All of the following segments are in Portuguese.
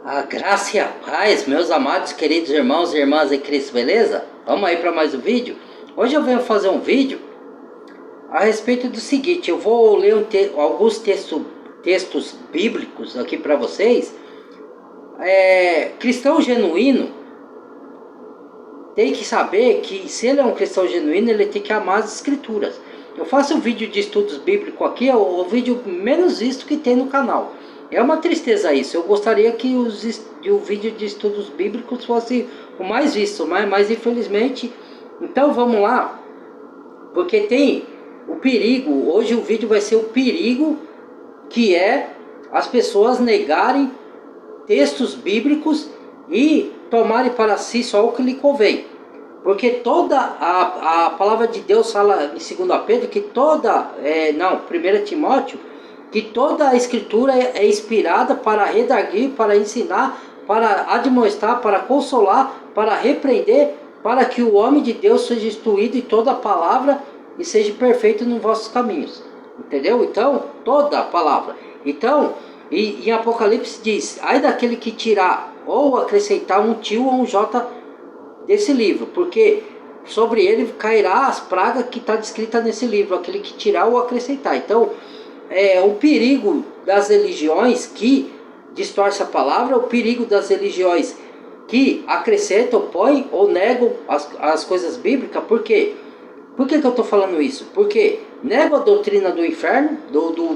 A graça e a paz, meus amados, queridos irmãos e irmãs em Cristo, beleza? Vamos aí para mais um vídeo. Hoje eu venho fazer um vídeo a respeito do seguinte. Eu vou ler alguns textos bíblicos aqui para vocês. Cristão genuíno tem que saber que se ele é um cristão genuíno, ele tem que amar as escrituras. Eu faço um vídeo de estudos bíblicos aqui, é o vídeo menos visto que tem no canal. É uma tristeza isso. Eu gostaria que o vídeo de estudos bíblicos fosse o mais visto, mas infelizmente... Então vamos lá, porque tem o perigo. Hoje o vídeo vai ser o perigo que é as pessoas negarem textos bíblicos e tomarem para si só o que lhe convém. Porque toda a palavra de Deus fala em 2 Pedro que 1 Timóteo, que toda a escritura é inspirada para redarguir, para ensinar, para admoestar, para consolar, para repreender, para que o homem de Deus seja instruído em toda a palavra e seja perfeito nos vossos caminhos. Entendeu? Então, toda a palavra. Então, e em Apocalipse diz: ai daquele que tirar ou acrescentar um tio ou um j desse livro, porque sobre ele cairá as pragas que está descrita nesse livro, aquele que tirar ou acrescentar. Então, o perigo das religiões que distorcem a palavra, o perigo das religiões que acrescentam, põem ou negam as coisas bíblicas. Por quê? Por que eu estou falando isso? Porque nega a doutrina do inferno,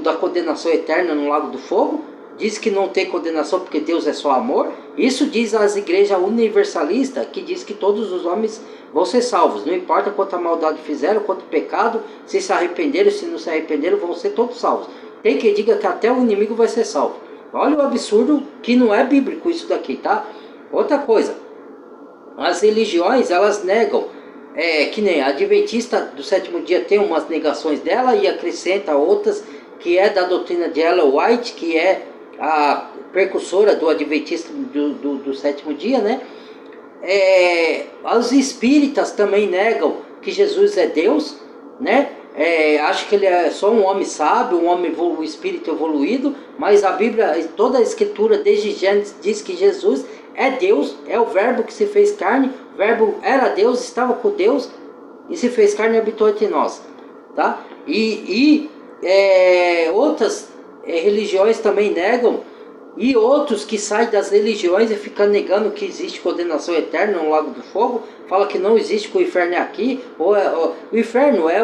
da condenação eterna no lago do fogo, diz que não tem condenação porque Deus é só amor. Isso diz as igrejas universalistas, que diz que todos os homens vão ser salvos. Não importa quanta maldade fizeram, quanto pecado, se arrependeram, se não se arrependeram, vão ser todos salvos. Tem quem diga que até o inimigo vai ser salvo. Olha o absurdo, que não é bíblico isso daqui, tá? Outra coisa, as religiões, elas negam, que nem a Adventista do sétimo dia tem umas negações dela e acrescenta outras, que é da doutrina de Ellen White, que é a precursora do Adventista do sétimo dia, né? Os espíritas também negam que Jesus é Deus, né? Acho que ele é só um homem sábio, um espírito evoluído, mas a Bíblia, toda a escritura desde Gênesis diz que Jesus é Deus, é o verbo que se fez carne, o verbo era Deus, estava com Deus e se fez carne e habitou entre nós, tá? Outras religiões também negam, e outros que saem das religiões e ficam negando que existe condenação eterna no lago do fogo, fala que não existe, que o inferno é aqui. O inferno é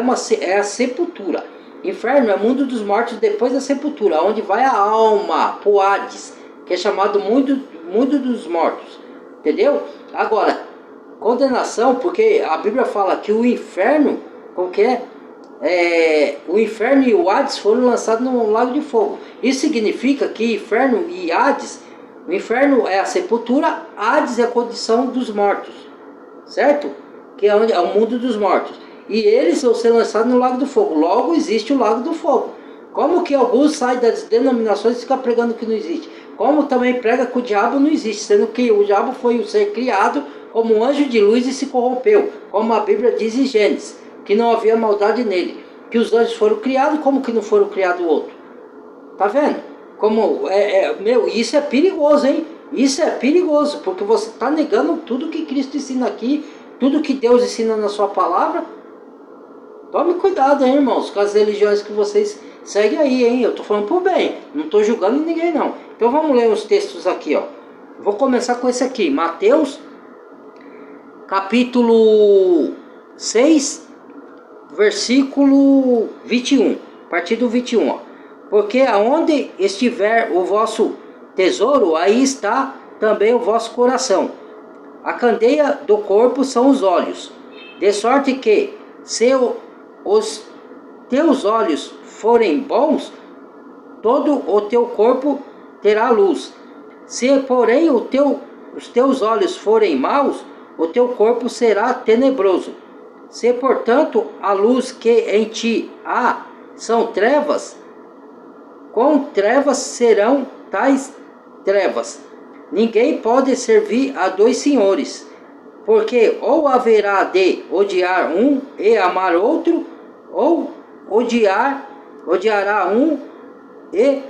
a sepultura. Inferno é o mundo dos mortos depois da sepultura, onde vai a alma, pro Hades, que é chamado mundo dos mortos. Entendeu? Agora, condenação, porque a Bíblia fala que o inferno, o inferno e o Hades foram lançados no lago de fogo. Isso significa que inferno e Hades, o inferno é a sepultura, Hades é a condição dos mortos, certo? Que é o mundo dos mortos. E eles vão ser lançados no lago do fogo. Logo existe o lago do fogo. Como que alguns saem das denominações e ficam pregando que não existe? Como também prega que o diabo não existe, sendo que o diabo foi o ser criado como um anjo de luz e se corrompeu, como a Bíblia diz em Gênesis, que não havia maldade nele, que os anjos foram criados, como que não foram criados outro? Tá vendo? Isso é perigoso, hein? Isso é perigoso, porque você está negando tudo que Cristo ensina aqui, tudo que Deus ensina na sua palavra. Tome cuidado, hein, irmãos, com as religiões que vocês seguem aí, hein? Eu estou falando por bem, não estou julgando ninguém, não. Então vamos ler os textos aqui, ó. Vou começar com esse aqui, Mateus, capítulo 6, versículo 21, a partir do 21, ó. Porque aonde estiver o vosso tesouro, aí está também o vosso coração. A candeia do corpo são os olhos, de sorte que, se os teus olhos forem bons, todo o teu corpo terá luz. Se, porém, os teus olhos forem maus, o teu corpo será tenebroso. Se, portanto, a luz que em ti há são trevas, com trevas serão tais trevas. Ninguém pode servir a dois senhores, porque ou haverá de odiar um e amar outro, ou odiará um e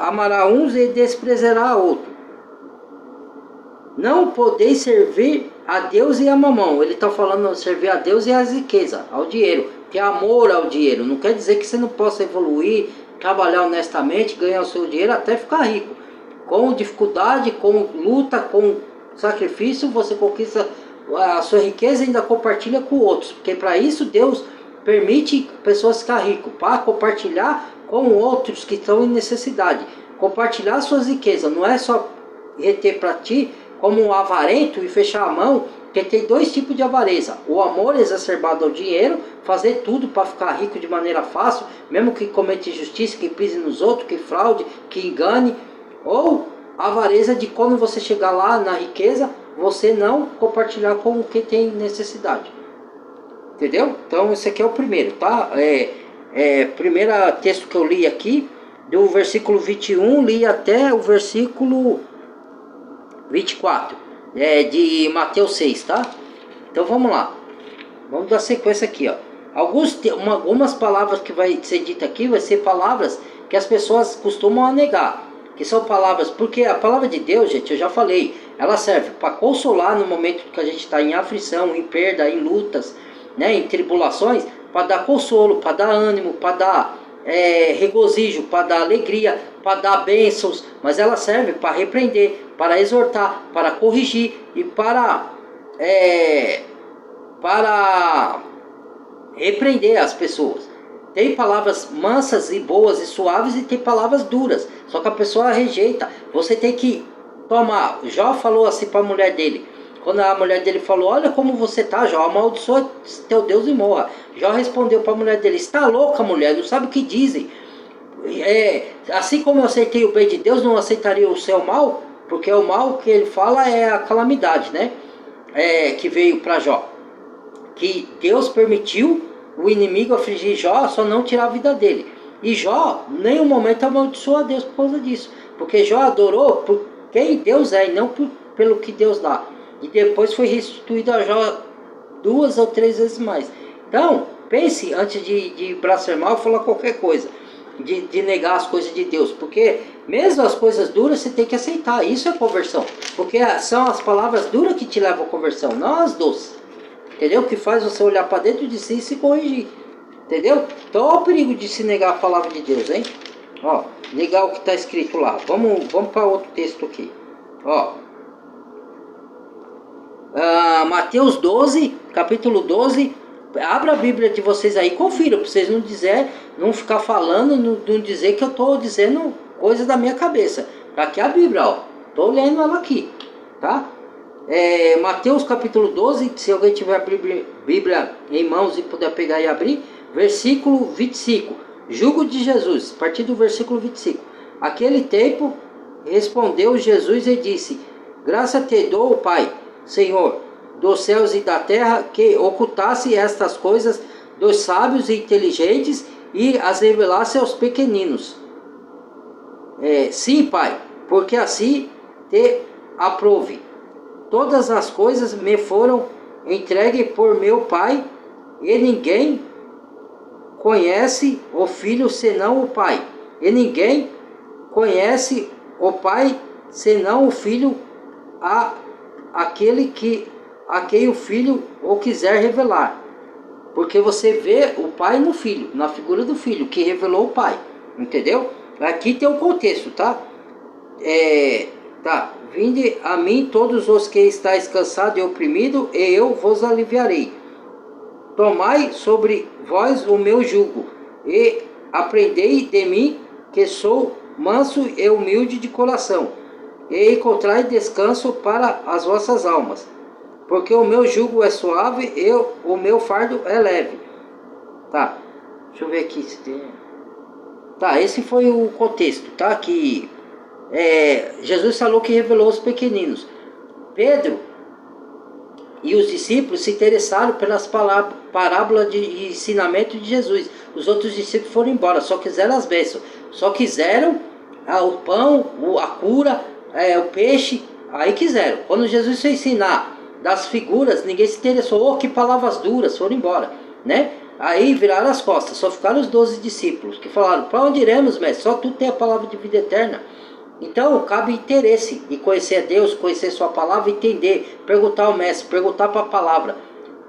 amará uns e desprezará outro. Não podeis servir a Deus e a mamão. Ele está falando servir a Deus e às riquezas, ao dinheiro. Ter amor ao dinheiro. Não quer dizer que você não possa evoluir, trabalhar honestamente, ganhar o seu dinheiro até ficar rico. Com dificuldade, com luta, com sacrifício, você conquista a sua riqueza e ainda compartilha com outros. Porque para isso Deus permite pessoas ficar ricas, para compartilhar com outros que estão em necessidade. Compartilhar suas riquezas, não é só reter para ti, como um avarento e fechar a mão, porque tem dois tipos de avareza. O amor exacerbado ao dinheiro, fazer tudo para ficar rico de maneira fácil, mesmo que cometa injustiça, que pise nos outros, que fraude, que engane. Ou a avareza de quando você chegar lá na riqueza, você não compartilhar com quem tem necessidade. Entendeu? Então esse aqui é o primeiro, tá? Primeiro texto que eu li aqui, do versículo 21, li até o versículo 24, de Mateus 6, tá? Então vamos lá. Vamos dar sequência aqui, ó. Algumas palavras que vai ser dita aqui, vai ser palavras que as pessoas costumam negar. Que são palavras, porque a palavra de Deus, gente, eu já falei, ela serve para consolar no momento que a gente está em aflição, em perda, em lutas, né, em tribulações, para dar consolo, para dar ânimo, para dar regozijo, para dar alegria, para dar bênçãos, mas ela serve para repreender, para exortar, para corrigir e para repreender as pessoas. Tem palavras mansas e boas e suaves e tem palavras duras, só que a pessoa rejeita. Você tem que tomar. Jó falou assim para a mulher dele, quando a mulher dele falou: olha como você tá, Jó, amaldiçoa teu Deus e morra. Jó respondeu para a mulher dele: está louca, mulher, não sabe o que dizem. Assim como eu aceitei o bem de Deus, não aceitaria o seu mal, porque o mal que ele fala é a calamidade, né? Que veio para Jó, que Deus permitiu o inimigo afligir Jó, só não tirar a vida dele. E Jó, em nenhum momento amaldiçoou a Deus por causa disso, porque Jó adorou por quem Deus é e não pelo que Deus dá. E depois foi restituído a Jó 2 ou 3 vezes mais. Então, pense antes de blasfemar ou falar qualquer coisa, de negar as coisas de Deus, porque mesmo as coisas duras você tem que aceitar. Isso é conversão, porque são as palavras duras que te levam à conversão, não as doces. Entendeu? Que faz você olhar para dentro de si e se corrigir. Entendeu? Então olha o perigo de se negar a palavra de Deus, hein? Ó, negar o que está escrito lá. Vamos para outro texto aqui. Ó. Mateus 12, capítulo 12. Abra a Bíblia de vocês aí, confira, para vocês não ficar falando, não dizer que eu estou dizendo coisa da minha cabeça. Tá aqui a Bíblia, ó. Estou lendo ela aqui, tá? Mateus capítulo 12, se alguém tiver a Bíblia em mãos e puder pegar e abrir, versículo 25, jugo de Jesus, a partir do versículo 25. Aquele tempo respondeu Jesus e disse: graça te dou, Pai, Senhor, dos céus e da terra, que ocultasse estas coisas dos sábios e inteligentes e as revelasse aos pequeninos. Sim, Pai, porque assim te aprove. Todas as coisas me foram entregues por meu Pai, e ninguém conhece o Filho senão o Pai. E ninguém conhece o Pai senão o Filho, a quem o Filho o quiser revelar. Porque você vê o Pai no Filho, na figura do Filho, que revelou o Pai. Entendeu? Aqui tem o contexto, tá? Tá. Vinde a mim todos os que estáis cansados e oprimidos, e eu vos aliviarei. Tomai sobre vós o meu jugo, e aprendei de mim, que sou manso e humilde de coração, e encontrai descanso para as vossas almas. Porque o meu jugo é suave e o meu fardo é leve. Tá, deixa eu ver aqui se tem... Tá, esse foi o contexto, tá? Que Jesus falou que revelou aos pequeninos. Pedro e os discípulos se interessaram pelas parábolas de ensinamento de Jesus. Os outros discípulos foram embora, só quiseram as bênçãos, só quiseram o pão, a cura, o peixe, aí quiseram. Quando Jesus foi ensinar das figuras, ninguém se interessou. Que palavras duras, foram embora, né? Aí viraram as costas, só ficaram os 12 discípulos, que falaram, para onde iremos, mestre? Só tu tem a palavra de vida eterna. Então, cabe interesse em conhecer a Deus, conhecer sua palavra, entender, perguntar ao mestre, perguntar para a palavra.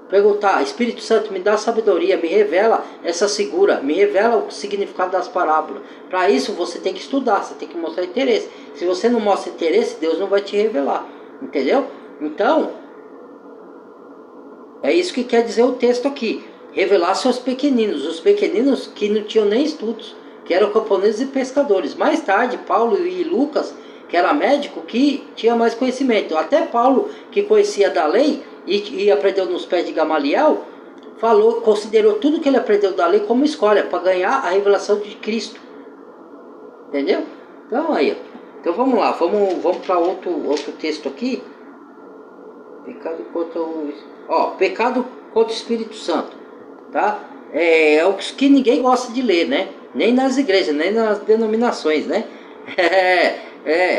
Perguntar, Espírito Santo, me dá sabedoria, me revela essa figura, me revela o significado das parábolas. Para isso você tem que estudar, você tem que mostrar interesse. Se você não mostra interesse, Deus não vai te revelar, entendeu? Então, é isso que quer dizer o texto aqui. Revelar seus pequeninos, os pequeninos que não tinham nem estudos, que eram camponeses e pescadores. Mais tarde, Paulo e Lucas, que era médico, que tinha mais conhecimento. Até Paulo, que conhecia da lei, e aprendeu nos pés de Gamaliel, considerou tudo que ele aprendeu da lei como escolha, para ganhar a revelação de Cristo. Entendeu? Então aí, então vamos lá, vamos para outro texto aqui. Pecado contra pecado contra o Espírito Santo, tá? É o que ninguém gosta de ler, né? Nem nas igrejas, nem nas denominações, né?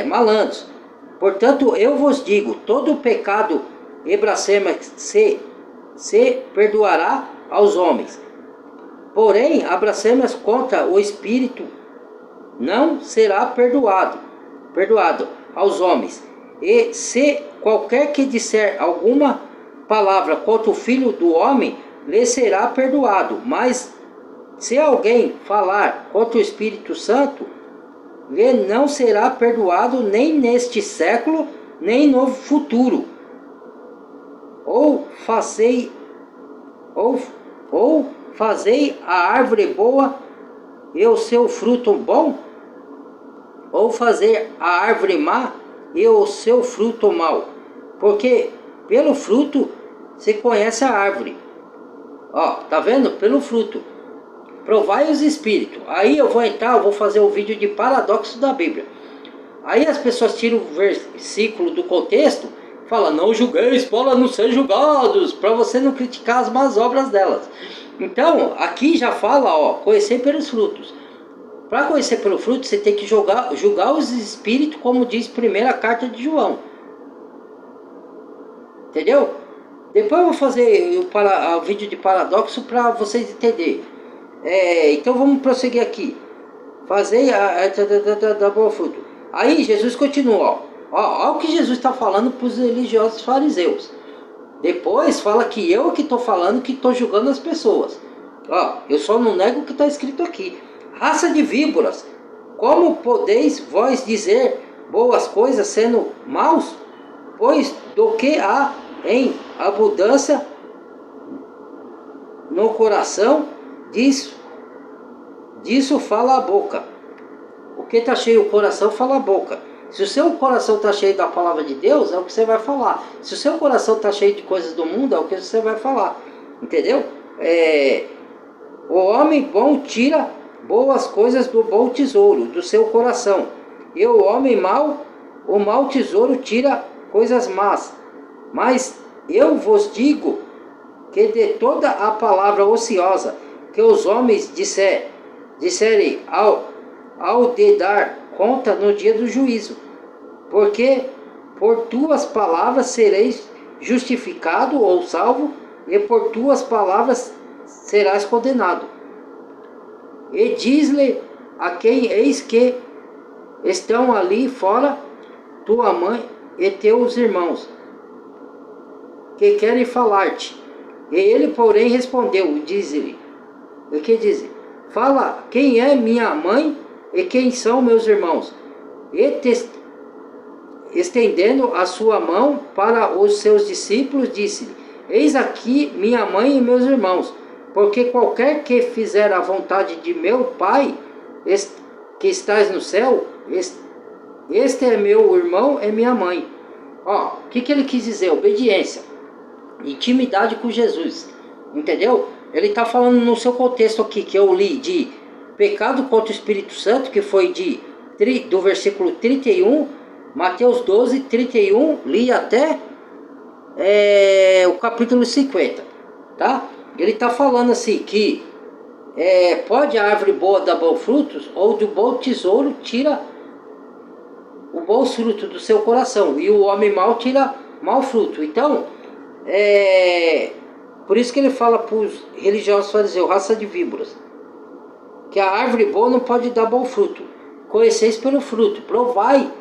Malandros. Portanto, eu vos digo, todo pecado e blasfêmia se perdoará aos homens. Porém, a blasfêmia contra o Espírito não será perdoado aos homens. E se qualquer que disser alguma palavra contra o Filho do Homem, lhe será perdoado. Mas se alguém falar contra o Espírito Santo, lhe não será perdoado nem neste século, nem no futuro. Ou fazei a árvore boa e o seu fruto bom, ou fazer a árvore má e o seu fruto mau, porque pelo fruto se conhece a árvore. Tá vendo? Pelo fruto. Provai os espíritos. Aí eu vou fazer um vídeo de paradoxo da Bíblia. Aí as pessoas tiram o versículo do contexto, fala, não julgueis para não ser julgados, para você não criticar as más obras delas. Então, aqui já fala, conhecer pelos frutos. Para conhecer pelo fruto, você tem que julgar os espíritos, como diz a primeira carta de João. Entendeu? Depois eu vou fazer o vídeo de paradoxo para vocês entenderem. Então vamos prosseguir aqui. Fazer da boa fruto. Aí Jesus continua, olha o que Jesus está falando para os religiosos fariseus. Depois fala que eu que estou falando, que estou julgando as pessoas. Eu só não nego o que está escrito aqui. Raça de víboras, como podeis vós dizer boas coisas sendo maus? Pois do que há em abundância no coração, disso fala a boca. O que está cheio o coração, fala a boca. Se o seu coração está cheio da palavra de Deus, é o que você vai falar. Se o seu coração está cheio de coisas do mundo, é o que você vai falar. Entendeu? O homem bom tira boas coisas do bom tesouro, do seu coração. E o homem mau, o mau tesouro tira coisas más. Mas eu vos digo que de toda a palavra ociosa que os homens disserem ao de dar conta no dia do juízo, porque por tuas palavras sereis justificado ou salvo, e por tuas palavras serás condenado. E diz-lhe a quem eis que estão ali fora, tua mãe e teus irmãos, que querem falar-te. E ele, porém, respondeu, diz-lhe, o que diz? Fala, quem é minha mãe e quem são meus irmãos? E estendendo a sua mão para os seus discípulos, disse-lhe, eis aqui minha mãe e meus irmãos, porque qualquer que fizer a vontade de meu Pai, que estás no céu, este é meu irmão e minha mãe. O que ele quis dizer? Obediência, intimidade com Jesus, entendeu? Ele está falando no seu contexto aqui, que eu li de pecado contra o Espírito Santo, que foi do versículo 31, Mateus 12, 31, li até o capítulo 50, tá? Ele está falando assim, que pode a árvore boa dar bons frutos, ou do bom tesouro tira o bom fruto do seu coração, e o homem mau tira mau fruto. Então, Por isso que ele fala para os religiosos fariseus, raça de víboras, que a árvore boa não pode dar bom fruto. Conheceis pelo fruto, provai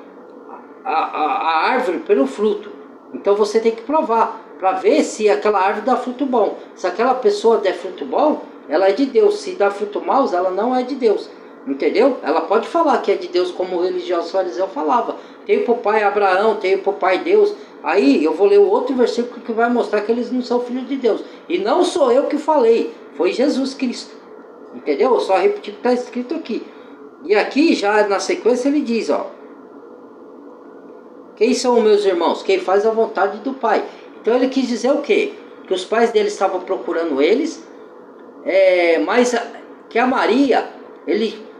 a árvore pelo fruto. Então você tem que provar, para ver se aquela árvore dá fruto bom. Se aquela pessoa der fruto bom, ela é de Deus. Se dá fruto mau, ela não é de Deus. Entendeu? Ela pode falar que é de Deus, como o religioso fariseu falava. Tenho por pai Abraão, tenho por pai Deus. Aí eu vou ler o outro versículo que vai mostrar que eles não são filhos de Deus. E não sou eu que falei, foi Jesus Cristo. Entendeu? Eu só repetir o que está escrito aqui. E aqui já na sequência ele diz, ó: quem são meus irmãos? Quem faz a vontade do Pai. Então ele quis dizer o quê? Que os pais dele estavam procurando eles, mas que a Maria,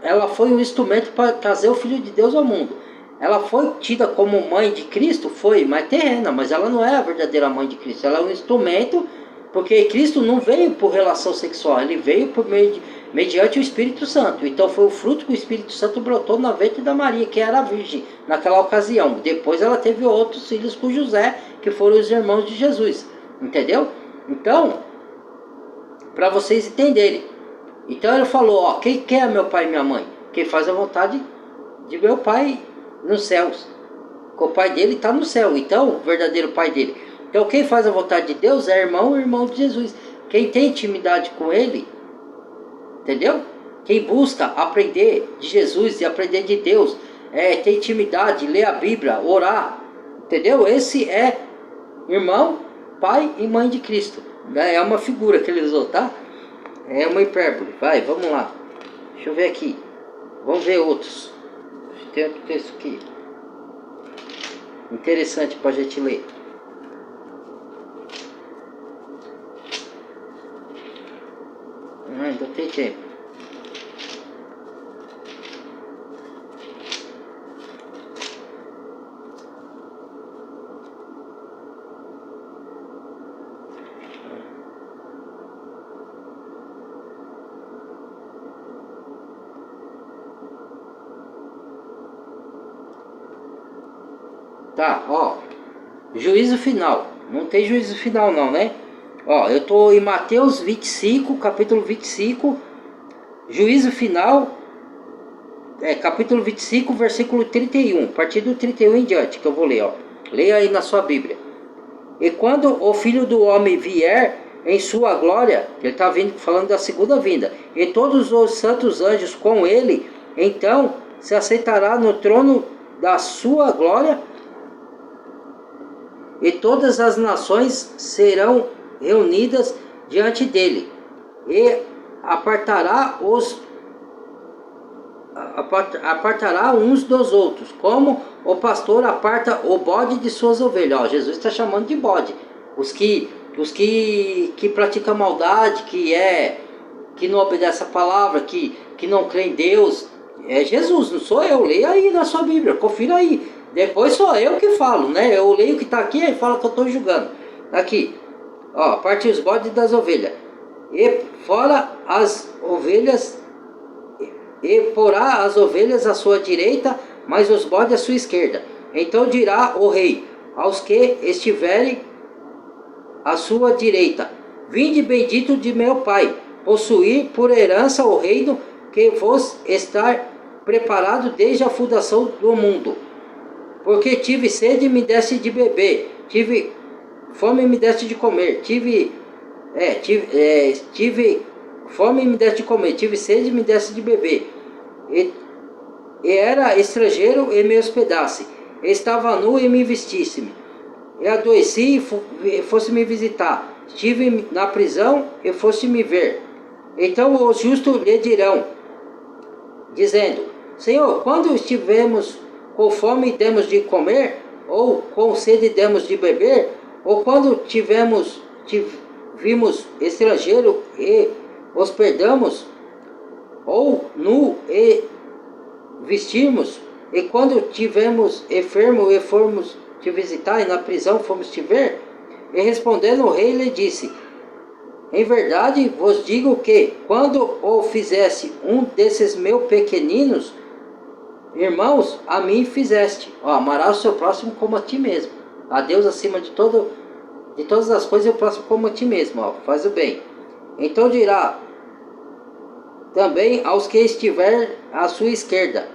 ela foi um instrumento para trazer o Filho de Deus ao mundo. Ela foi tida como mãe de Cristo, foi, mas terrena, mas ela não é a verdadeira mãe de Cristo. Ela é um instrumento, porque Cristo não veio por relação sexual, ele veio por mediante o Espírito Santo. Então foi o fruto que o Espírito Santo brotou na ventre da Maria, que era virgem naquela ocasião. Depois ela teve outros filhos com José, que foram os irmãos de Jesus. Entendeu? Então, para vocês entenderem. Então ele falou, ó, quem é meu pai e minha mãe? Quem faz a vontade de meu pai nos céus. O pai dele está no céu, então, o verdadeiro pai dele. Então quem faz a vontade de Deus é irmão de Jesus. Quem tem intimidade com ele, entendeu? Quem busca aprender de Jesus e aprender de Deus, ter intimidade, ler a Bíblia, orar, entendeu? Esse é irmão, pai e mãe de Cristo. É uma figura que ele usou, tá? É uma hipérbole. Vai, vamos lá. Deixa eu ver aqui. Vamos ver outros. Tem outro texto aqui interessante para a gente ler. Ainda tem tempo. Tá, ó. Juízo final. Não tem juízo final não, né? Ó, eu tô em Mateus 25, capítulo 25. Juízo final. Capítulo 25, versículo 31. A partir do 31 em diante que eu vou ler, ó. Leia aí na sua Bíblia. E quando o Filho do Homem vier em sua glória, ele está falando da segunda vinda, e todos os santos anjos com ele, então se assentará no trono da sua glória, e todas as nações serão reunidas diante dele, e apartará uns dos outros, como o pastor aparta o bode de suas ovelhas. Ó, Jesus está chamando de bode os que praticam maldade, que não obedece a palavra, que não crê em Deus. É Jesus, não sou eu. Leia aí na sua Bíblia, confira aí. Depois sou eu que falo, né? Eu leio o que está aqui e falo que eu estou julgando. Aqui, ó, parte os bodes das ovelhas, e fora as ovelhas, e porá as ovelhas à sua direita, mas os bodes à sua esquerda. Então dirá o rei aos que estiverem à sua direita: vinde bendito de meu Pai, possuir por herança o reino que vos está preparado desde a fundação do mundo. Porque tive sede e me deste de beber, tive fome e me deste de comer, tive fome e me deste de comer, tive sede e me deste de beber, e era estrangeiro e me hospedasse, estava nu e me vestisse-me, e adoeci e fosse me visitar, estive na prisão e fosse me ver. Então os justos lhe dirão, dizendo: Senhor, quando estivemos com fome demos de comer, ou com sede demos de beber, ou quando vimos estrangeiro e hospedamos, ou nu e vestimos, e quando tivemos enfermo e fomos te visitar, e na prisão fomos te ver? E respondendo o rei lhe disse: em verdade vos digo que, quando o fizesse um desses meus pequeninos irmãos, a mim fizeste. Ó, amarás o seu próximo como a ti mesmo. A Deus acima de todo de todas as coisas eu próximo como a ti mesmo, ó, faz o bem. Então dirá também aos que estiver à sua esquerda: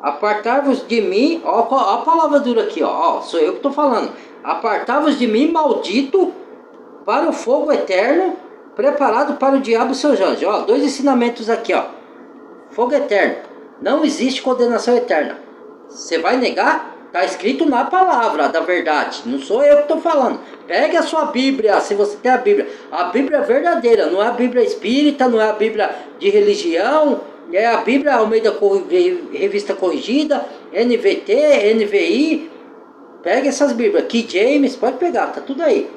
apartai-vos de mim, ó a palavra dura aqui, ó, sou eu que estou falando. Apartai-vos de mim, maldito, para o fogo eterno, preparado para o diabo e seus anjos. Ó, dois ensinamentos aqui, ó. Fogo eterno. Não existe condenação eterna. Você vai negar? Está escrito na palavra da verdade. Não sou eu que estou falando. Pegue a sua Bíblia, se você tem a Bíblia. A Bíblia é verdadeira, não é a Bíblia espírita, não é a Bíblia de religião. É a Bíblia Almeida Revista Corrigida, NVT, NVI. Pegue essas Bíblias. King James, pode pegar, tá tudo aí.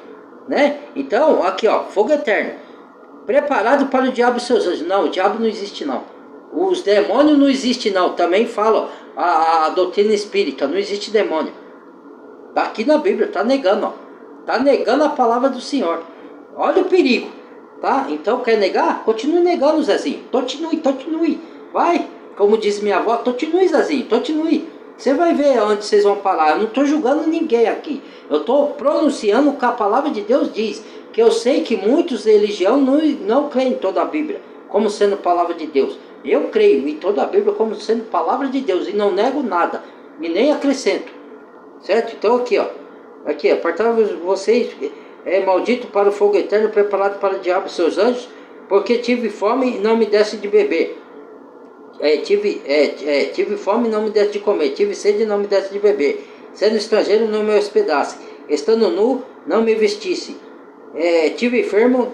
Né? Então, aqui ó, fogo eterno. Preparado para o diabo e seus anjos. Não, o diabo não existe não. Os demônios não existem não. Também fala a doutrina espírita, não existe demônio. Tá aqui na Bíblia, tá negando, ó. Tá negando a palavra do Senhor. Olha o perigo, tá? Então quer negar? Continue negando, Zezinho. Continue. Vai, como diz minha avó, continue, Zezinho, continue. Você vai ver onde vocês vão parar. Eu não estou julgando ninguém aqui. Eu estou pronunciando o que a palavra de Deus diz. Que eu sei que muitos religião não creem em toda a Bíblia como sendo palavra de Deus. Eu creio em toda a Bíblia como sendo palavra de Deus e não nego nada e nem acrescento, certo? Então aqui ó, aqui apartai-vos vocês, maldito para o fogo eterno preparado para o diabo e seus anjos, porque tive fome e não me desse de beber, tive fome e não me desse de comer, tive sede e não me desse de beber, sendo estrangeiro não me hospedasse, estando nu não me vestisse. Tive enfermo,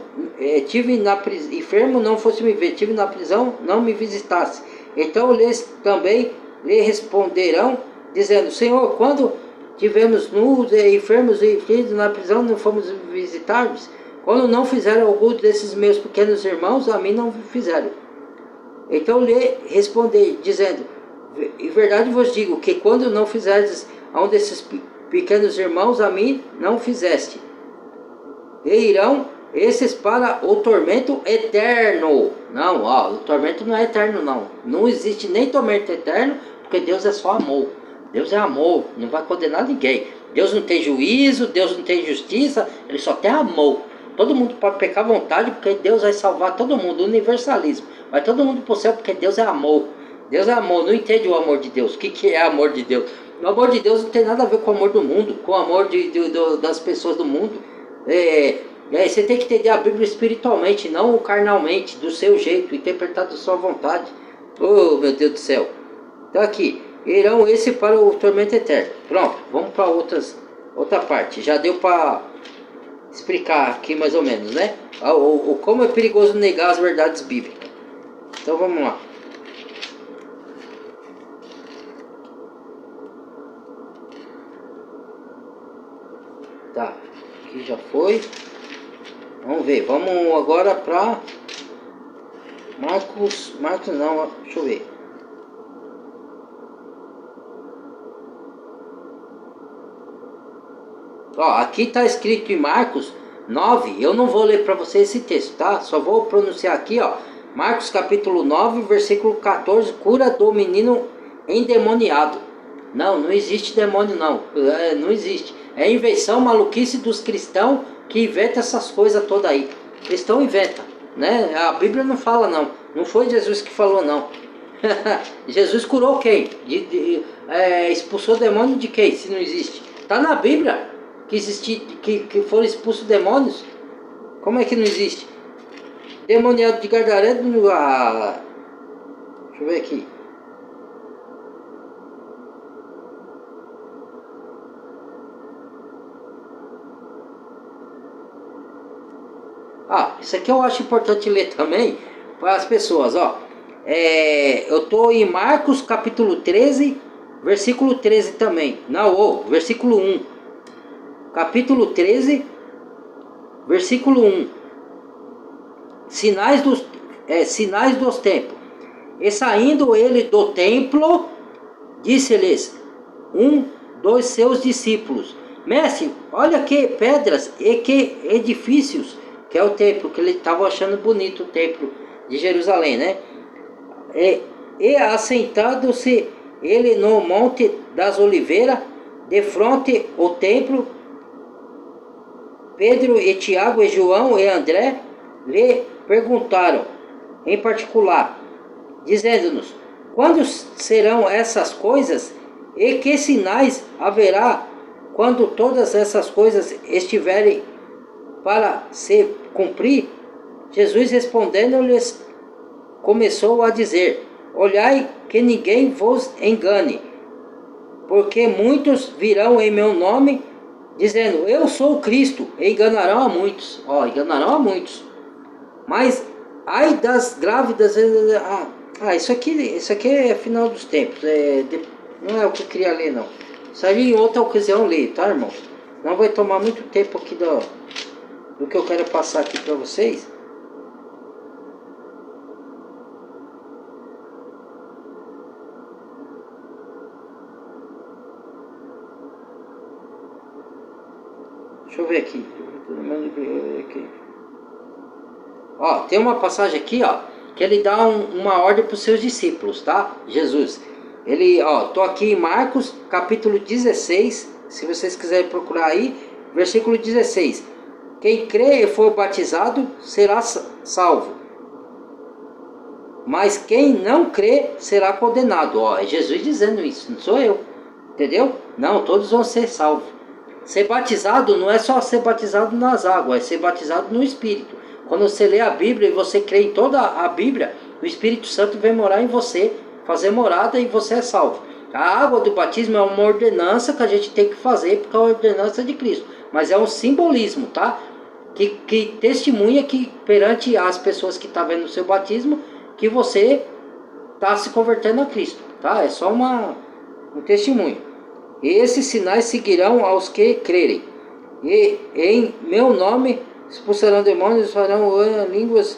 enfermo não fosse me ver, tive na prisão, não me visitasse. Então eles também lhe responderão, dizendo: Senhor, quando tivemos nus, enfermos e feridos na prisão, não fomos visitar-vos? Quando não fizeram algum desses meus pequenos irmãos, a mim não fizeram. Então lhe responder, dizendo: em verdade vos digo, que quando não fizerdes a um desses pequenos irmãos, a mim não fizeste. E irão esses para o tormento eterno. Não, ó, o tormento não é eterno não. Não existe nem tormento eterno, porque Deus é só amor. Deus é amor, não vai condenar ninguém. Deus não tem juízo, Deus não tem justiça, Ele só tem amor. Todo mundo pode pecar à vontade, porque Deus vai salvar todo mundo, universalismo. Vai todo mundo pro céu, porque Deus é amor. Deus é amor, não entende o amor de Deus. O que é amor de Deus? O amor de Deus não tem nada a ver com o amor do mundo, com o amor das pessoas do mundo. Você tem que entender a Bíblia espiritualmente, não carnalmente, do seu jeito, interpretado da sua vontade. Oh, meu Deus do céu. Então aqui, irão esse para o tormento eterno. Pronto, vamos para outra parte. Já deu para explicar aqui mais ou menos, né? Como é perigoso negar as verdades bíblicas. Então vamos lá. Tá, aqui já foi. Vamos ver, vamos agora para Marcos não, deixa eu ver. Ó, aqui está escrito em Marcos 9, eu não vou ler para você esse texto, tá? Só vou pronunciar aqui, ó. Marcos capítulo 9, versículo 14, cura do menino endemoniado. Não existe demônio não, não existe. É invenção, maluquice dos cristãos que inventa essas coisas todas aí. Cristão inventa, né? A Bíblia não fala não. Não foi Jesus que falou não. Jesus curou quem? Expulsou demônio de quem? Se não existe. Tá na Bíblia que foram expulsos demônios. Como é que não existe? Demoniado de Gadareno. Deixa eu ver aqui. Isso aqui eu acho importante ler também para as pessoas, ó. Eu estou em Marcos capítulo 13, versículo 13 também. Não, versículo 1. Capítulo 13, versículo 1. Sinais dos tempos. E saindo ele do templo, disse-lhes dos seus discípulos: Mestre, olha que pedras e que edifícios, que é o templo, que ele estava achando bonito, o templo de Jerusalém, né? E assentado-se ele no monte das oliveiras, de fronte ao templo, Pedro e Tiago e João e André lhe perguntaram em particular, dizendo-nos: quando serão essas coisas e que sinais haverá quando todas essas coisas estiverem para se cumprir? Jesus respondendo-lhes começou a dizer: olhai que ninguém vos engane, porque muitos virão em meu nome dizendo eu sou o Cristo, e enganarão a muitos. Enganarão a muitos. Mas ai das grávidas. Isso aqui é final dos tempos. Não é o que eu queria ler, não. Isso aí em outra ocasião eu leio, tá, irmão? Não vai tomar muito tempo aqui do que eu quero passar aqui para vocês. Deixa eu ver aqui. Tem uma passagem aqui, que ele dá uma ordem para os seus discípulos, tá? Jesus. Ele, tô aqui em Marcos, capítulo 16, se vocês quiserem procurar aí, versículo 16. Quem crê e for batizado será salvo, mas quem não crê será condenado. É Jesus dizendo isso, não sou eu, entendeu? Não, todos vão ser salvos. Ser batizado não é só ser batizado nas águas, é ser batizado no Espírito. Quando você lê a Bíblia e você crê em toda a Bíblia, o Espírito Santo vem morar em você, fazer morada, e você é salvo. A água do batismo é uma ordenança que a gente tem que fazer, porque é a ordenança de Cristo. Mas é um simbolismo, tá? Que testemunha que perante as pessoas que estão vendo o seu batismo, que você está se convertendo a Cristo, tá? É só um testemunho. E esses sinais seguirão aos que crerem. E em meu nome expulsarão demônios, farão línguas,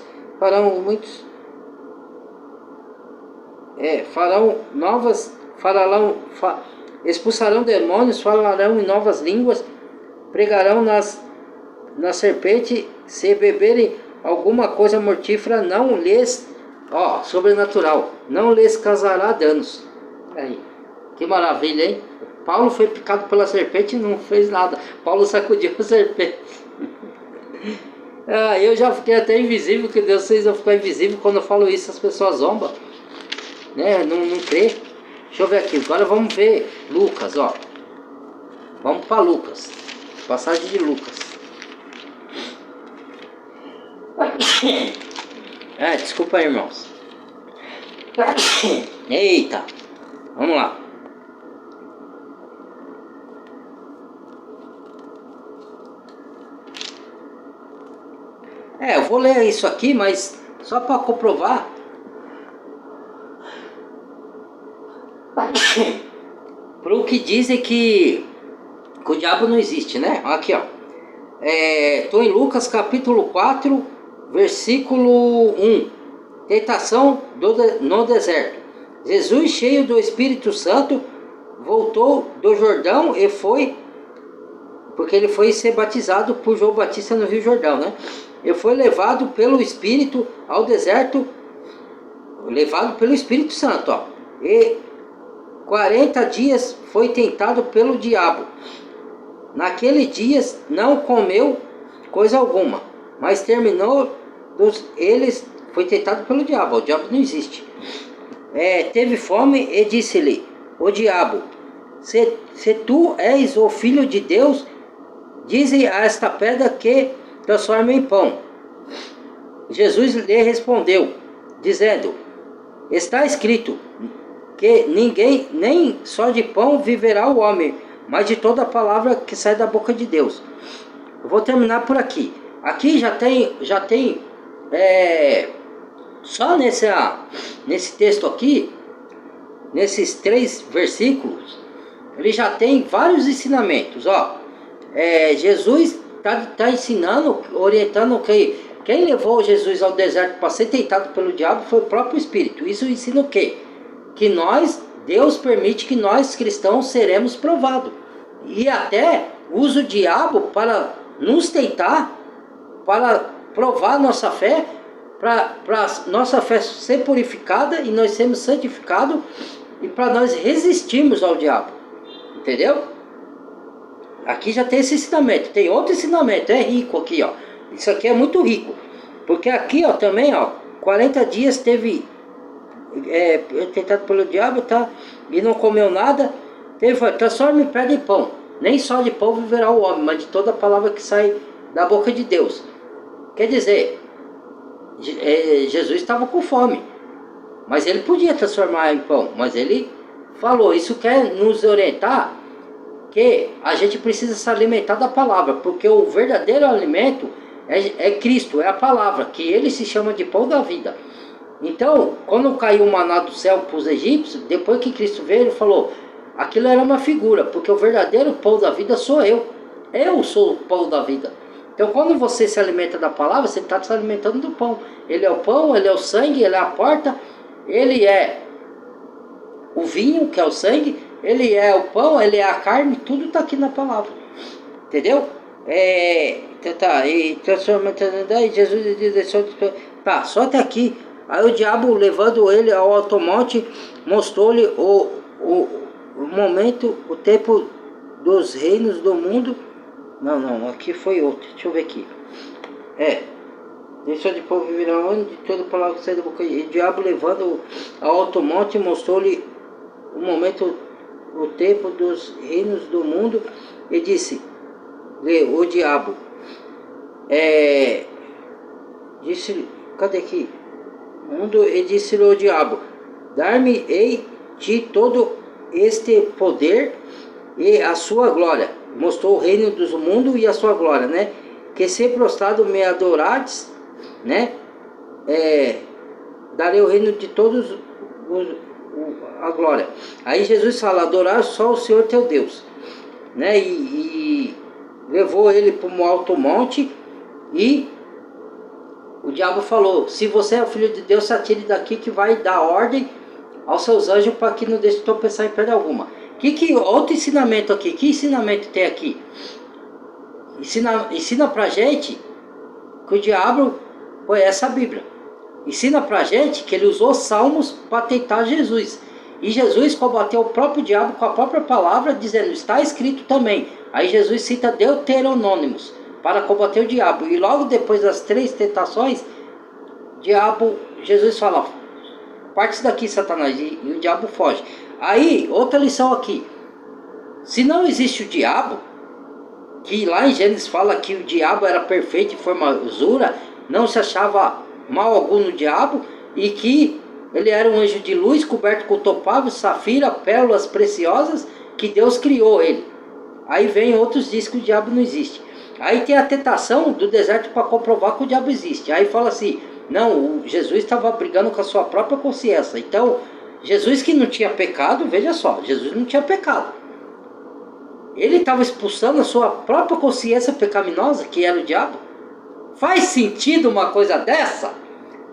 expulsarão demônios, falarão em novas línguas, pregarão na serpente, se beberem alguma coisa mortífera, não lhes, sobrenatural, não lhes causará danos. Aí, que maravilha, hein? Paulo foi picado pela serpente e não fez nada. Paulo sacudiu a serpente. Eu já fiquei até invisível, que Deus fez eu ficar invisível. Quando eu falo isso, as pessoas zombam, né? Não crê. Deixa eu ver aqui. Agora vamos ver Lucas, Vamos para Lucas. Passagem de Lucas. Desculpa aí, irmãos. Eita. Vamos lá. Eu vou ler isso aqui, mas só para comprovar. Para o que dizem que o diabo não existe, né? Aqui, estou em Lucas capítulo 4, versículo 1. Tentação no deserto. Jesus, cheio do Espírito Santo, voltou do Jordão e foi, porque ele foi ser batizado por João Batista no Rio Jordão, né? Ele foi levado pelo Espírito ao deserto, levado pelo Espírito Santo, e 40 dias foi tentado pelo diabo. Naqueles dias não comeu coisa alguma, mas eles foi tentado pelo diabo. O diabo não existe. Teve fome e disse-lhe o diabo: se tu és o filho de Deus, dize a esta pedra que transforma em pão. Jesus lhe respondeu, dizendo: está escrito que ninguém, nem só de pão viverá o homem, mas de toda a palavra que sai da boca de Deus. Eu vou terminar por aqui. Aqui já tem só nesse texto aqui, nesses 3 versículos, ele já tem vários ensinamentos. Jesus está ensinando, orientando que quem levou Jesus ao deserto para ser tentado pelo diabo foi o próprio Espírito. Isso ensina o quê? Que Deus permite que nós cristãos seremos provados. E até usa o diabo para nos tentar, para provar nossa fé, para nossa fé ser purificada e nós sermos santificados, e para nós resistirmos ao diabo. Entendeu? Aqui já tem esse ensinamento. Tem outro ensinamento, é rico aqui, ó. Isso aqui é muito rico. Porque aqui, ó, também, ó, 40 dias teve tentado pelo diabo, tá? E não comeu nada. Transforma em pedra em pão. Nem só de pão viverá o homem, mas de toda a palavra que sai da boca de Deus. Quer dizer, Jesus estava com fome, mas ele podia transformar em pão. Mas ele falou, isso quer nos orientar que a gente precisa se alimentar da palavra, porque o verdadeiro alimento é Cristo, é a palavra, que ele se chama de pão da vida. Então, quando caiu o maná do céu para os egípcios, depois que Cristo veio, ele falou, aquilo era uma figura, porque o verdadeiro pão da vida sou eu. Eu sou o pão da vida. Então, quando você se alimenta da palavra, você está se alimentando do pão. Ele é o pão, ele é o sangue, ele é a porta, ele é o vinho, que é o sangue, ele é o pão, ele é a carne, tudo está aqui na palavra. Entendeu? E transformando, Jesus deixou de... Tá, só até aqui. Aí o diabo, levando ele ao alto monte, mostrou-lhe o momento, o tempo dos reinos do mundo. Não, aqui foi outro. Deixa eu ver aqui. Deixou de povo viver onde de toda palavra que sai da boca. E o diabo, levando ao alto monte, mostrou-lhe o momento, o tempo dos reinos do mundo. E disse, o diabo, disse, cadê aqui? Mundo, e disse-lhe o diabo, dar-me-ei de todo este poder e a sua glória. Mostrou o reino do mundo e a sua glória, né? Que se prostrado me adorades, né? Darei o reino de todos a glória. Aí Jesus fala, adorar só o Senhor teu Deus, né? E levou ele para um alto monte e o diabo falou, se você é o filho de Deus, se atire daqui que vai dar ordem aos seus anjos para que não deixe tropeçar em pedra alguma. Outro ensinamento aqui, que ensinamento tem aqui? Ensina pra gente que o diabo conhece a Bíblia. Ensina pra gente que ele usou salmos para tentar Jesus. E Jesus combateu o próprio diabo com a própria palavra, dizendo, está escrito também. Aí Jesus cita Deuteronômicos para combater o diabo. E logo depois das 3 tentações, Jesus fala, parte daqui, Satanás, e o diabo foge. Aí, outra lição aqui. Se não existe o diabo, que lá em Gênesis fala que o diabo era perfeito em formosura, não se achava mal algum no diabo, e que ele era um anjo de luz coberto com topázio, safira, pérolas preciosas, que Deus criou ele. Aí vem outros diz que o diabo não existe. Aí tem a tentação do deserto para comprovar que o diabo existe. Aí fala assim, não, Jesus estava brigando com a sua própria consciência. Então, Jesus que não tinha pecado, veja só, Jesus não tinha pecado. Ele estava expulsando a sua própria consciência pecaminosa, que era o diabo. Faz sentido uma coisa dessa?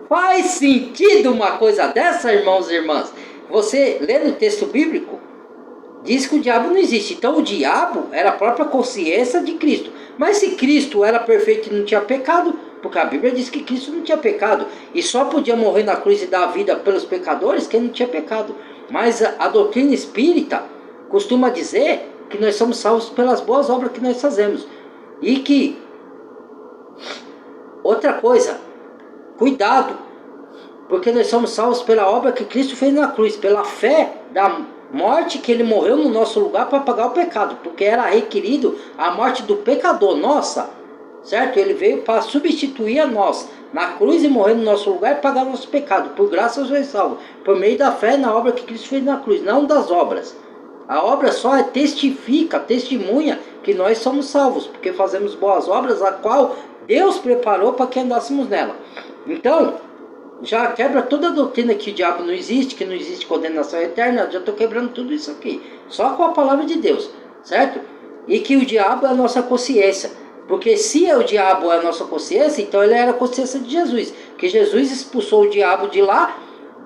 Faz sentido uma coisa dessa, irmãos e irmãs? Você lê no texto bíblico, diz que o diabo não existe. Então o diabo era a própria consciência de Cristo. Mas se Cristo era perfeito e não tinha pecado, porque a Bíblia diz que Cristo não tinha pecado, e só podia morrer na cruz e dar a vida pelos pecadores quem não tinha pecado. Mas a doutrina espírita costuma dizer que nós somos salvos pelas boas obras que nós fazemos. E que, outra coisa, cuidado, porque nós somos salvos pela obra que Cristo fez na cruz, pela fé da morte que ele morreu no nosso lugar para pagar o pecado, porque era requerido a morte do pecador, nossa, certo? Ele veio para substituir a nós na cruz e morrer no nosso lugar e pagar o nosso pecado. Por graça nós somos salvos, por meio da fé na obra que Cristo fez na cruz, não das obras. A obra só testemunha que nós somos salvos, porque fazemos boas obras, a qual Deus preparou para que andássemos nela. Então, já quebra toda a doutrina que o diabo não existe, que não existe condenação eterna. Já estou quebrando tudo isso aqui, só com a palavra de Deus, certo? E que o diabo é a nossa consciência, porque se o diabo é a nossa consciência, então ele era a consciência de Jesus, porque Jesus expulsou o diabo de lá.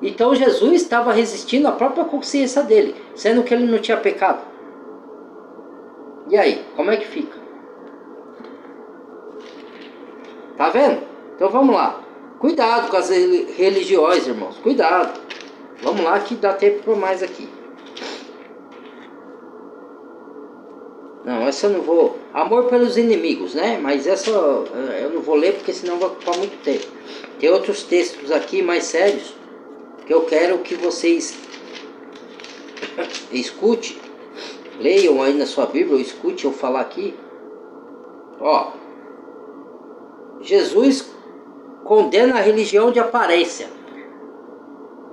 Então Jesus estava resistindo à própria consciência dele, sendo que ele não tinha pecado. E aí, como é que fica? Tá vendo? Então vamos lá. Cuidado com as religiões, irmãos. Cuidado. Vamos lá que dá tempo para mais aqui. Não, essa eu não vou... Amor pelos inimigos, né? Mas essa eu não vou ler porque senão vai ocupar muito tempo. Tem outros textos aqui mais sérios que eu quero que vocês escute, leiam aí na sua Bíblia, ou escute eu falar aqui. Ó, Jesus condena a religião de aparência.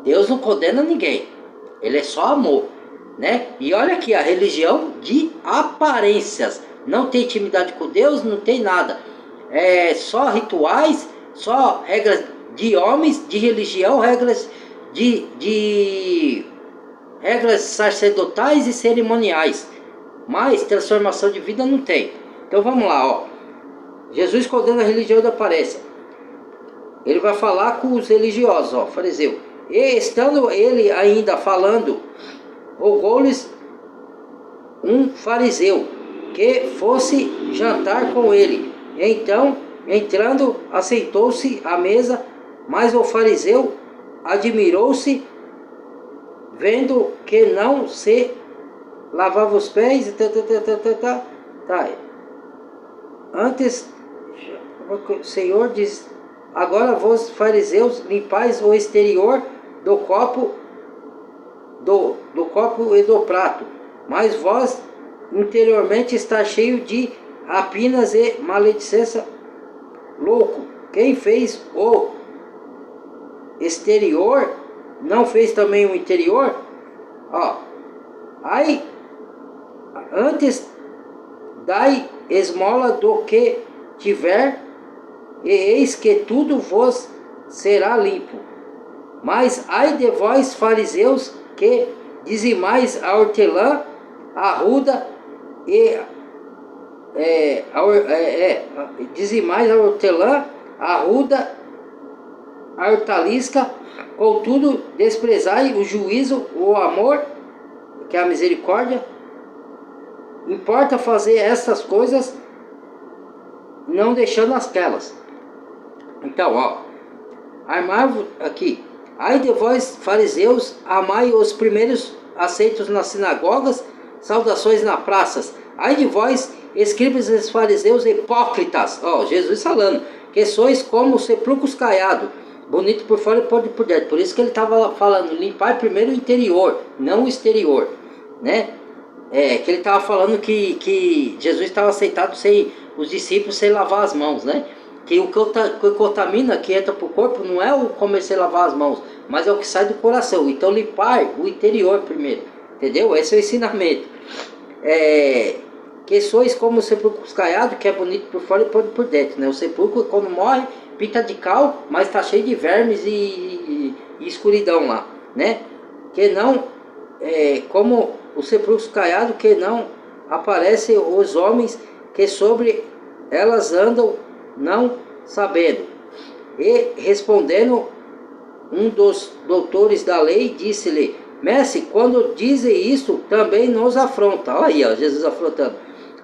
Deus não condena ninguém. Ele é só amor, né? E olha aqui, a religião de aparências. Não tem intimidade com Deus, não tem nada. É só rituais, só regras de homens, de religião, regras regras sacerdotais e cerimoniais. Mas transformação de vida não tem. Então vamos lá, ó. Jesus condena a religião da aparência. Ele vai falar com os religiosos, ó, fariseu. E estando ele ainda falando, rogou-lhes um fariseu que fosse jantar com ele. Então, entrando, assentou-se à mesa, mas o fariseu admirou-se, vendo que não se lavava os pés e tá. Antes, o Senhor diz: agora vós, fariseus, limpais o exterior do copo e do prato, mas vós interiormente está cheio de rapinas e maledicência. Louco, quem fez o exterior não fez também o interior? Ó, aí antes dai esmola do que tiver, e eis que tudo vos será limpo. Mas ai de vós, fariseus, que dizimais a hortelã, a ruda e dizimais a hortelã, a ruda, a hortalisca, contudo desprezai o juízo, o amor, que é a misericórdia. Importa fazer estas coisas, não deixando aquelas. Então, ó, armai-vos aqui. Ai de vós, fariseus, amai os primeiros assentos nas sinagogas, saudações nas praças. Ai de vós, escribas e fariseus hipócritas. Ó, Jesus falando, que sois como sepulcros caiados, bonito por fora e podre por dentro. Por isso que ele estava falando, limpar primeiro o interior, não o exterior, né? Que ele estava falando que Jesus estava aceitado sem os discípulos sem lavar as mãos, né? Que o que contamina, que entra para o corpo, não é o comer sem lavar as mãos, mas é o que sai do coração. Então limpar o interior primeiro, entendeu? Esse é o ensinamento. Que sois como o sepulcro caiado, que é bonito por fora e podre por dentro, né? O sepulcro, quando morre, pinta de cal, mas está cheio de vermes e escuridão lá, né? Que não, como o sepulcro caiado, que não aparecem os homens que sobre elas andam, não sabendo. E respondendo, um dos doutores da lei disse-lhe: mestre, quando dizem isto, também nos afronta. Olha aí, ó, Jesus afrontando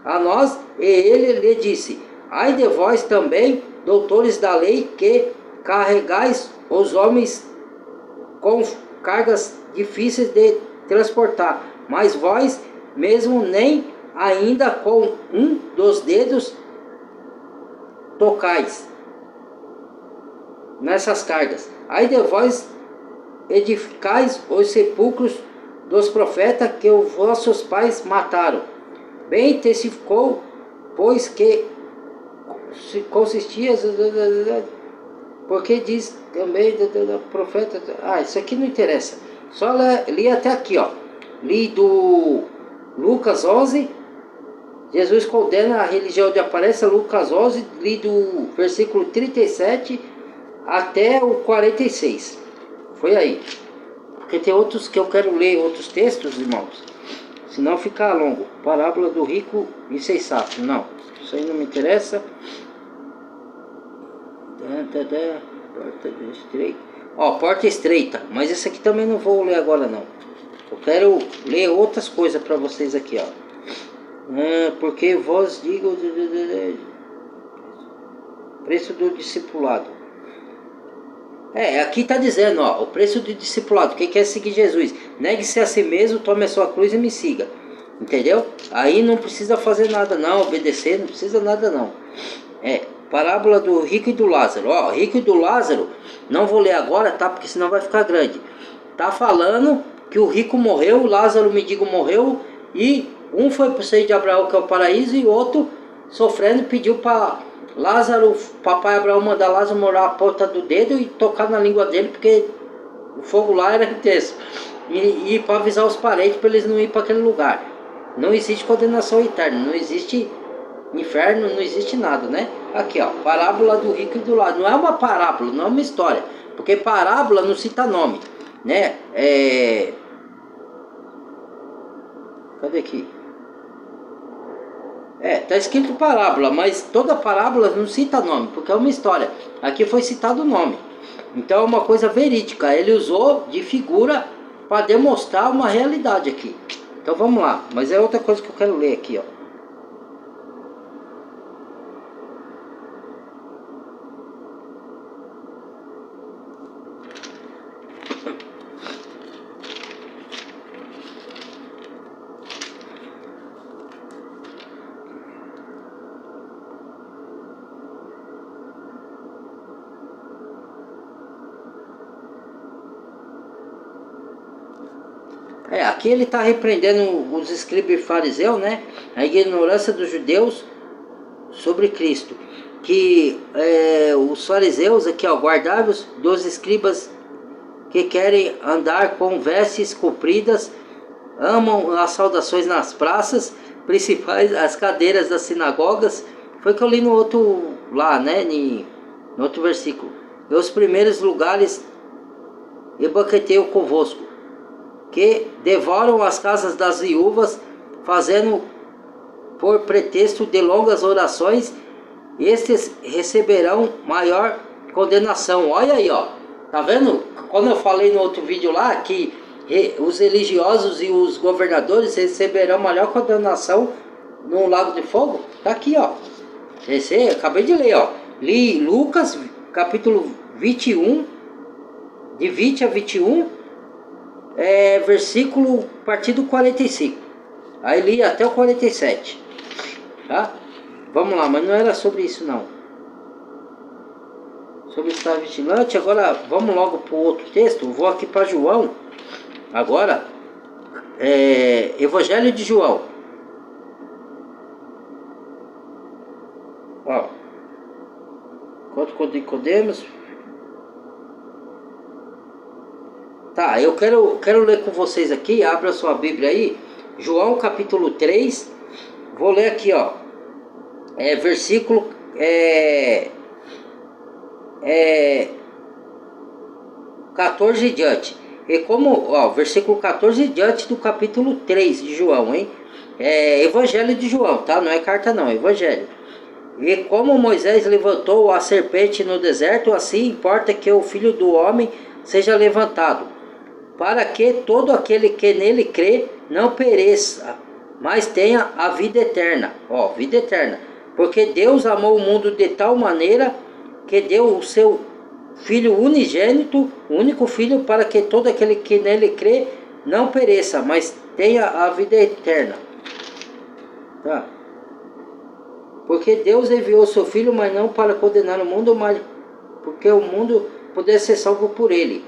a nós. E ele lhe disse: ai de vós também, doutores da lei, que carregais os homens com cargas difíceis de transportar, mas vós mesmo nem ainda com um dos dedos tocais nessas cargas. Ai de vós, edificais os sepulcros dos profetas que os vossos pais mataram. Bem testificou, pois que consistia, porque diz também do profeta. Isso aqui não interessa. Só li até aqui, ó. Li do Lucas 11. Jesus condena a religião de aparência, Lucas 11, li do versículo 37 até o 46. Foi aí. Porque tem outros que eu quero ler, outros textos, irmãos. Senão fica longo. Parábola do rico insensato. Não, isso aí não me interessa. Porta estreita. Ó, porta estreita. Mas esse aqui também não vou ler agora, não. Eu quero ler outras coisas para vocês aqui, ó. Porque vos digo preço do discipulado. Aqui está dizendo, o preço do discipulado. Quem quer seguir Jesus, negue-se a si mesmo, tome a sua cruz e me siga. Entendeu? Aí não precisa fazer nada não, obedecer, não precisa nada não. Parábola do rico e do Lázaro. Ó, rico e do Lázaro, não vou ler agora, tá? Porque senão vai ficar grande. Tá falando que o rico morreu, o Lázaro, o mendigo, morreu, e um foi pro seio de Abraão, que é o paraíso, e o outro, sofrendo, pediu para Lázaro, papai Abraão, mandar Lázaro morar a ponta do dedo e tocar na língua dele, porque o fogo lá era intenso. E para avisar os parentes para eles não ir para aquele lugar. Não existe condenação eterna, não existe inferno, não existe nada, né? Aqui, ó, parábola do rico e do Lázaro. Não é uma parábola, não é uma história, porque parábola não cita nome, né? Cadê aqui? Tá escrito parábola, mas toda parábola não cita nome, porque é uma história. Aqui foi citado o nome. Então é uma coisa verídica. Ele usou de figura para demonstrar uma realidade aqui. Então vamos lá. Mas é outra coisa que eu quero ler aqui, ó. Aqui ele está repreendendo os escribas e fariseus, né? A ignorância dos judeus sobre Cristo. Que os fariseus aqui, ó, guardavam-os dos escribas que querem andar com vestes compridas, amam as saudações nas praças principais, as cadeiras das sinagogas. Foi que eu li no outro lá, né? No outro versículo. E os primeiros lugares e banqueteio convosco, que devoram as casas das viúvas, fazendo por pretexto de longas orações, estes receberão maior condenação. Olha aí, ó. Tá vendo? Quando eu falei no outro vídeo lá que os religiosos e os governadores receberão maior condenação no lago de fogo, tá aqui, ó. Acabei de ler, ó. Li Lucas, capítulo 21, de 20 a 21, versículo a partir do 45. Aí li até o 47. Tá? Vamos lá, mas não era sobre isso não. Sobre estar vigilante. Agora vamos logo para o outro texto. Vou aqui para João. Agora, Evangelho de João. Ó. Quanto Nicodemos. Tá, eu quero ler com vocês aqui. Abra sua Bíblia aí. João capítulo 3. Vou ler aqui, ó. Versículo 14 em diante. E como, ó, versículo 14 em diante do capítulo 3 de João, hein? Evangelho de João, tá? Não é carta não, é Evangelho. E como Moisés levantou a serpente no deserto, assim importa que o Filho do Homem seja levantado, para que todo aquele que nele crê não pereça, mas tenha a vida eterna. Ó, vida eterna. Porque Deus amou o mundo de tal maneira que deu o seu Filho unigênito, o único Filho, para que todo aquele que nele crê não pereça, mas tenha a vida eterna. Tá? Porque Deus enviou o seu Filho, mas não para condenar o mundo, mas porque o mundo pudesse ser salvo por ele.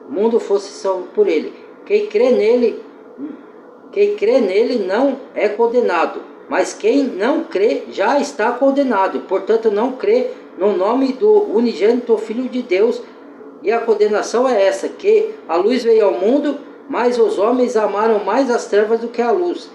O mundo fosse salvo por ele. Quem crê nele não é condenado, mas quem não crê já está condenado. Portanto, não crê no nome do unigênito Filho de Deus. E a condenação é essa, que a luz veio ao mundo, mas os homens amaram mais as trevas do que a luz,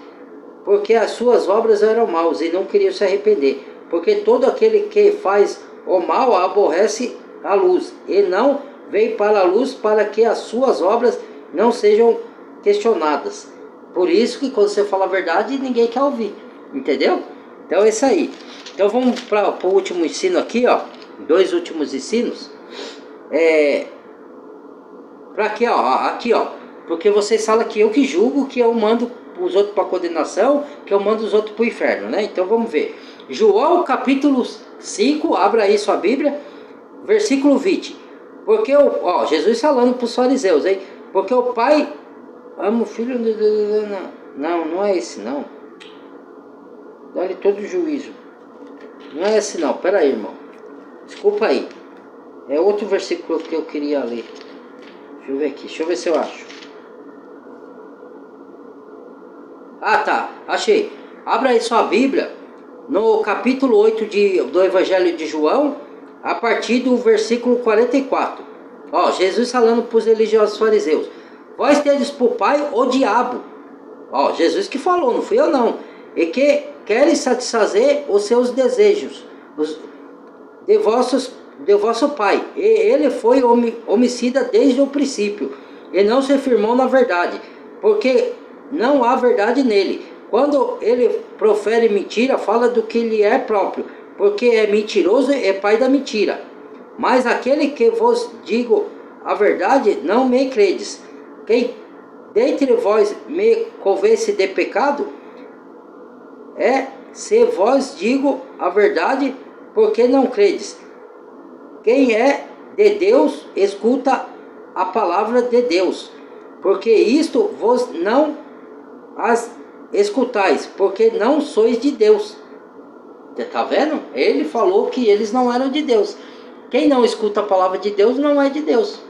porque as suas obras eram maus e não queriam se arrepender. Porque todo aquele que faz o mal aborrece a luz, e não veio para a luz, para que as suas obras não sejam questionadas. Por isso que quando você fala a verdade, ninguém quer ouvir. Entendeu? Então é isso aí. Então vamos para o último ensino aqui, ó. Dois últimos ensinos. Para quê, ó? Aqui, ó. Porque vocês falam que eu que julgo, que eu mando os outros para condenação, que eu mando os outros para o inferno, né? Então vamos ver. João capítulo 5, abra aí sua Bíblia, versículo 20. Porque Jesus falando para os fariseus, hein? Porque o Pai ama o Filho. Não, não é esse não. Dá-lhe todo o juízo. Não é esse não, pera aí, irmão. Desculpa aí. É outro versículo que eu queria ler. Deixa eu ver aqui, deixa eu ver se eu acho. Ah, tá, achei. Abra aí sua Bíblia, no capítulo 8 do Evangelho de João, a partir do versículo 44. Ó, Jesus falando para os religiosos fariseus. Vós tendes por pai o diabo. Ó, Jesus que falou, não fui eu não. E que queres satisfazer os seus desejos de vosso pai. E ele foi homicida desde o princípio, e não se firmou na verdade, porque não há verdade nele. Quando ele profere mentira, fala do que lhe é próprio, porque é mentiroso e é pai da mentira. Mas aquele que vos digo a verdade, não me credes. Quem dentre vós me convence de pecado, se vós digo a verdade, porque não credes. Quem é de Deus, escuta a palavra de Deus, porque isto vos não as escutais, porque não sois de Deus. Você está vendo? Ele falou que eles não eram de Deus. Quem não escuta a palavra de Deus não é de Deus.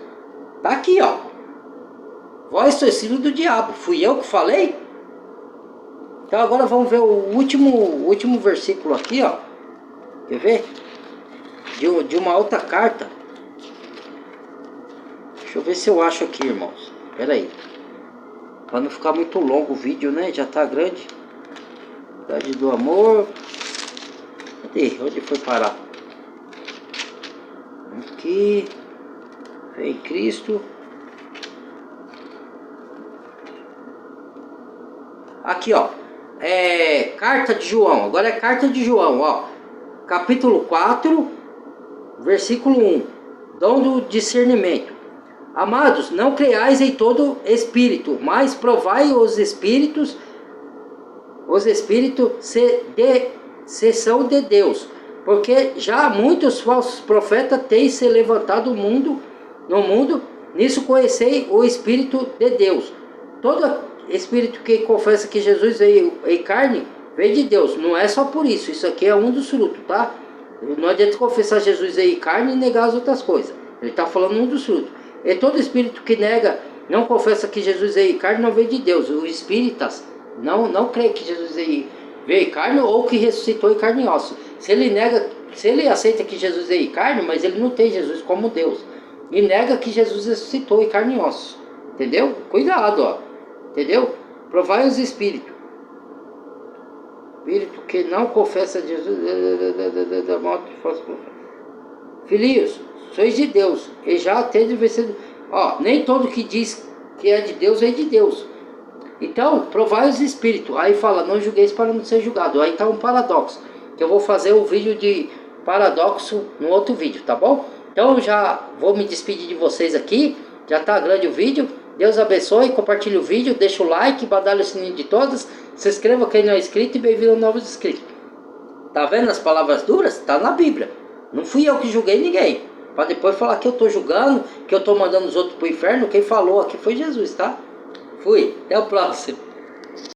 Tá aqui, ó. Vós sois filho do diabo. Fui eu que falei? Então agora vamos ver o último versículo aqui, ó. Quer ver? De uma outra carta. Deixa eu ver se eu acho aqui, irmãos. Pera aí. Para não ficar muito longo o vídeo, né? Já tá grande. Cidade do amor. Cadê? Onde foi parar? Aqui. Fé em Cristo. Aqui, ó. Carta de João. Agora é carta de João, ó. Capítulo 4, versículo 1. Dom do discernimento. Amados, não creiais em todo espírito, mas provai os espíritos se são de Deus, porque já muitos falsos profetas têm se levantado no mundo, nisso conhecei o Espírito de Deus. Todo espírito que confessa que Jesus veio em carne, veio de Deus, não é só por isso, isso aqui é um dos frutos, tá? Não adianta confessar Jesus veio em carne e negar as outras coisas, ele está falando um dos frutos. E todo espírito que nega, não confessa que Jesus veio em carne, não veio de Deus. Os espíritas não creem que Jesus veio em carne ou que ressuscitou em carne e osso. Se ele aceita que Jesus veio em carne, mas ele não tem Jesus como Deus. E nega que Jesus ressuscitou em carne e osso. Entendeu? Cuidado, ó. Entendeu? Provai os espíritos. Espírito que não confessa Jesus. Filhos, sois de Deus, e já tendes vencido. Ó, nem todo que diz que é de Deus é de Deus. Então, provai os espíritos. Aí fala, não julgueis para não ser julgado. Aí tá um paradoxo, que eu vou fazer o vídeo de paradoxo no outro vídeo, tá bom? Então, já vou me despedir de vocês aqui. Já tá grande o vídeo. Deus abençoe, compartilhe o vídeo, deixa o like, badalha o sininho de todas. Se inscreva quem não é inscrito e bem-vindo aos novos inscritos. Tá vendo as palavras duras? Tá na Bíblia. Não fui eu que julguei ninguém. Para depois falar que eu tô julgando, que eu tô mandando os outros pro inferno. Quem falou aqui foi Jesus, tá? Fui. Até o próximo.